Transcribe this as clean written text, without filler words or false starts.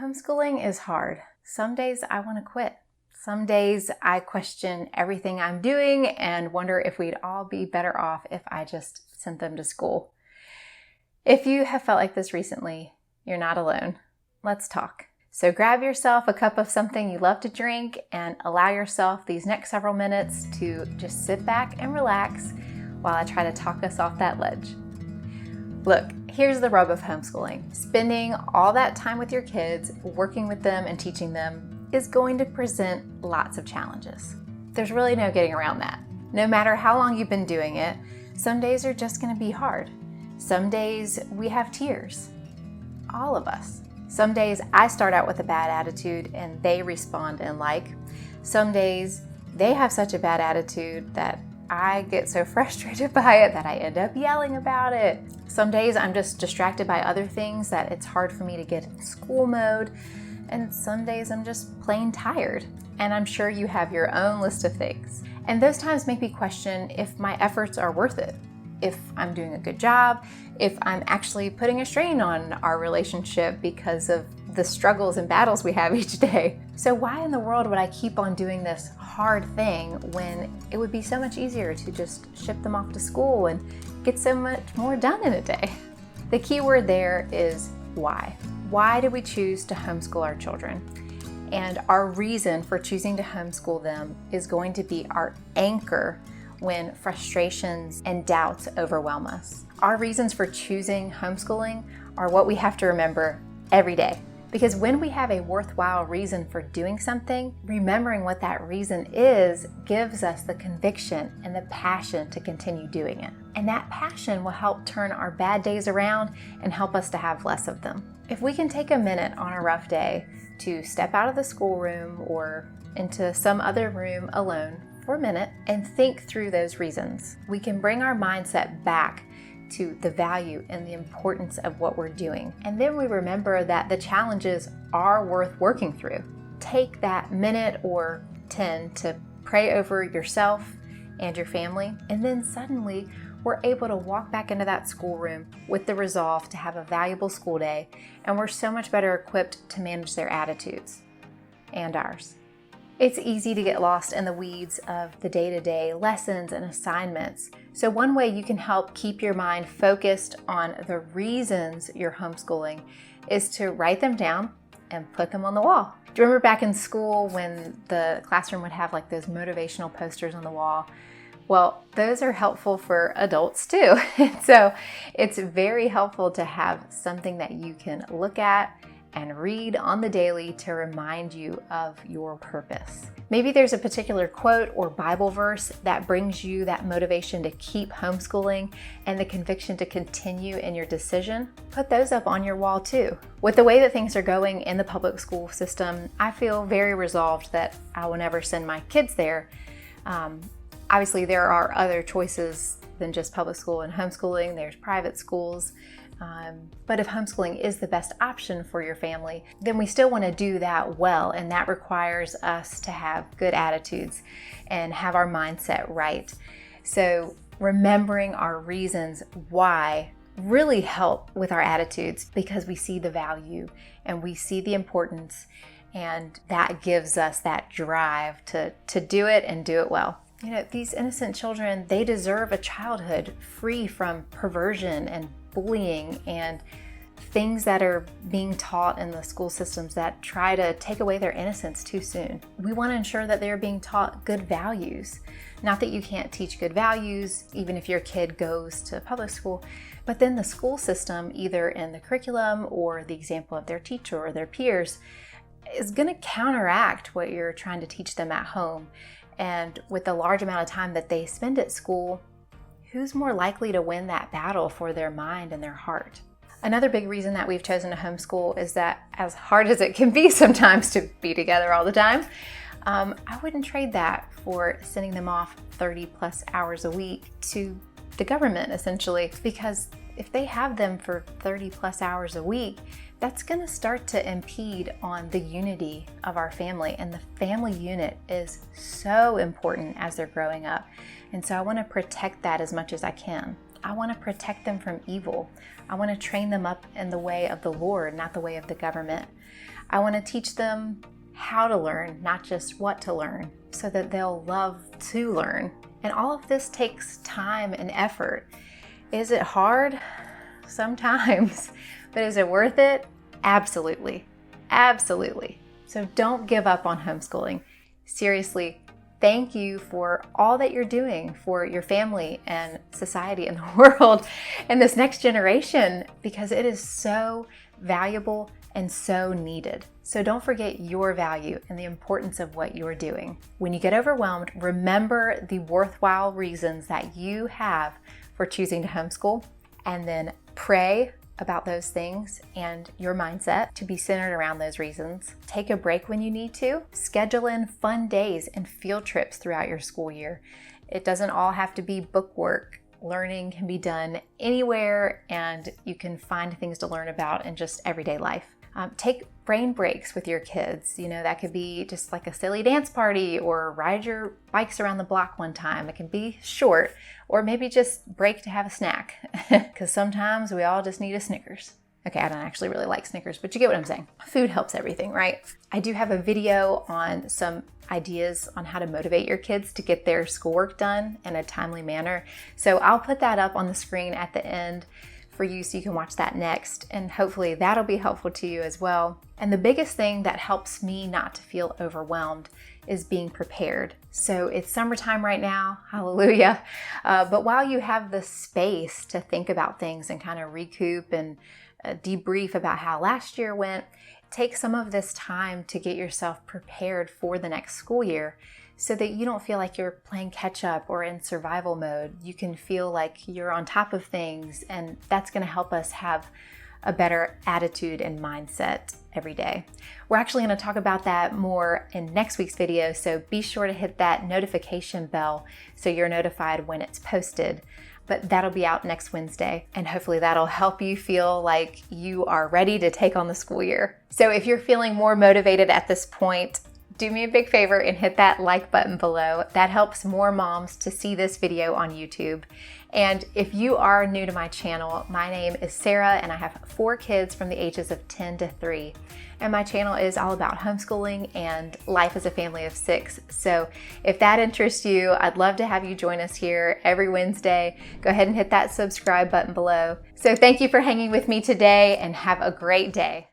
Homeschooling is hard. Some days I want to quit. Some days I question everything I'm doing and wonder if we'd all be better off if I just sent them to school. If you have felt like this recently, you're not alone. Let's talk. So grab yourself a cup of something you love to drink and allow yourself these next several minutes to just sit back and relax while I try to talk us off that ledge. Look, here's the rub of homeschooling. Spending all that time with your kids, working with them and teaching them is going to present lots of challenges. There's really no getting around that. No matter how long you've been doing it, some days are just going to be hard. Some days we have tears. All of us. Some days I start out with a bad attitude and they respond in like. Some days they have such a bad attitude that I get so frustrated by it that I end up yelling about it. Some days I'm just distracted by other things that it's hard for me to get in school mode. And some days I'm just plain tired. And I'm sure you have your own list of things. And those times make me question if my efforts are worth it, if I'm doing a good job, if I'm actually putting a strain on our relationship because of the struggles and battles we have each day. So why in the world would I keep on doing this hard thing when it would be so much easier to just ship them off to school and get so much more done in a day? The key word there is why. Why do we choose to homeschool our children? And our reason for choosing to homeschool them is going to be our anchor when frustrations and doubts overwhelm us. Our reasons for choosing homeschooling are what we have to remember every day. Because when we have a worthwhile reason for doing something, remembering what that reason is gives us the conviction and the passion to continue doing it. And that passion will help turn our bad days around and help us to have less of them. If we can take a minute on a rough day to step out of the schoolroom or into some other room alone for a minute and think through those reasons, we can bring our mindset back to the value and the importance of what we're doing. And then we remember that the challenges are worth working through. Take that minute or 10 to pray over yourself and your family, and then suddenly we're able to walk back into that schoolroom with the resolve to have a valuable school day, and we're so much better equipped to manage their attitudes and ours. It's easy to get lost in the weeds of the day-to-day lessons and assignments. So one way you can help keep your mind focused on the reasons you're homeschooling is to write them down and put them on the wall. Do you remember back in school when the classroom would have like those motivational posters on the wall? Well, those are helpful for adults too. So it's very helpful to have something that you can look at and read on the daily to remind you of your purpose. Maybe there's a particular quote or Bible verse that brings you that motivation to keep homeschooling and the conviction to continue in your decision. Put those up on your wall too. With the way that things are going in the public school system, I feel very resolved that I will never send my kids there. Obviously, there are other choices than just public school and homeschooling. There's private schools. But if homeschooling is the best option for your family, then we still want to do that well, and that requires us to have good attitudes and have our mindset right. So remembering our reasons why really help with our attitudes, because we see the value and we see the importance, and that gives us that drive to do it and do it well. You know, these innocent children, they deserve a childhood free from perversion and bullying and things that are being taught in the school systems that try to take away their innocence too soon. We want to ensure that they're being taught good values. Not that you can't teach good values even if your kid goes to public school, but then the school system, either in the curriculum or the example of their teacher or their peers, is going to counteract what you're trying to teach them at home. And with the large amount of time that they spend at school, who's more likely to win that battle for their mind and their heart? Another big reason that we've chosen to homeschool is that, as hard as it can be sometimes to be together all the time, I wouldn't trade that for sending them off 30 plus hours a week to the government, essentially, because if they have them for 30 plus hours a week, that's going to start to impede on the unity of our family. And the family unit is so important as they're growing up. And so I want to protect that as much as I can. I want to protect them from evil. I want to train them up in the way of the Lord, not the way of the government. I want to teach them how to learn, not just what to learn, so that they'll love to learn. And all of this takes time and effort. Is it hard? Sometimes. But is it worth it? Absolutely. Absolutely. So don't give up on homeschooling. Seriously, thank you for all that you're doing for your family and society and the world and this next generation, because it is so valuable and so needed. So don't forget your value and the importance of what you're doing. When you get overwhelmed, remember the worthwhile reasons that you have for choosing to homeschool, and then pray about those things and your mindset to be centered around those reasons. Take a break when you need to. Schedule in fun days and field trips throughout your school year. It doesn't all have to be book work. Learning can be done anywhere, and you can find things to learn about in just everyday life. Take brain breaks with your kids. That could be just like a silly dance party or ride your bikes around the block one time. It can be short, or maybe just break to have a snack, because sometimes we all just need a Snickers. Okay, I don't actually really like Snickers, but you get what I'm saying. Food helps everything, right? I do have a video on some ideas on how to motivate your kids to get their schoolwork done in a timely manner. So I'll put that up on the screen at the end for you so you can watch that next, and hopefully that'll be helpful to you as well. And the biggest thing that helps me not to feel overwhelmed is being prepared. So it's summertime right now, hallelujah. But while you have the space to think about things and kind of recoup and debrief about how last year went, take some of this time to get yourself prepared for the next school year, so that you don't feel like you're playing catch up or in survival mode. You can feel like you're on top of things, and that's going to help us have a better attitude and mindset every day. We're actually going to talk about that more in next week's video, so be sure to hit that notification bell so you're notified when it's posted. But that'll be out next Wednesday, and hopefully that'll help you feel like you are ready to take on the school year. So if you're feeling more motivated at this point, do me a big favor and hit that like button below. That helps more moms to see this video on YouTube. And if you are new to my channel, my name is Sarah, and I have 4 kids from the ages of 10 to 3. And my channel is all about homeschooling and life as a family of 6. So if that interests you, I'd love to have you join us here every Wednesday. Go ahead and hit that subscribe button below. So thank you for hanging with me today, and have a great day.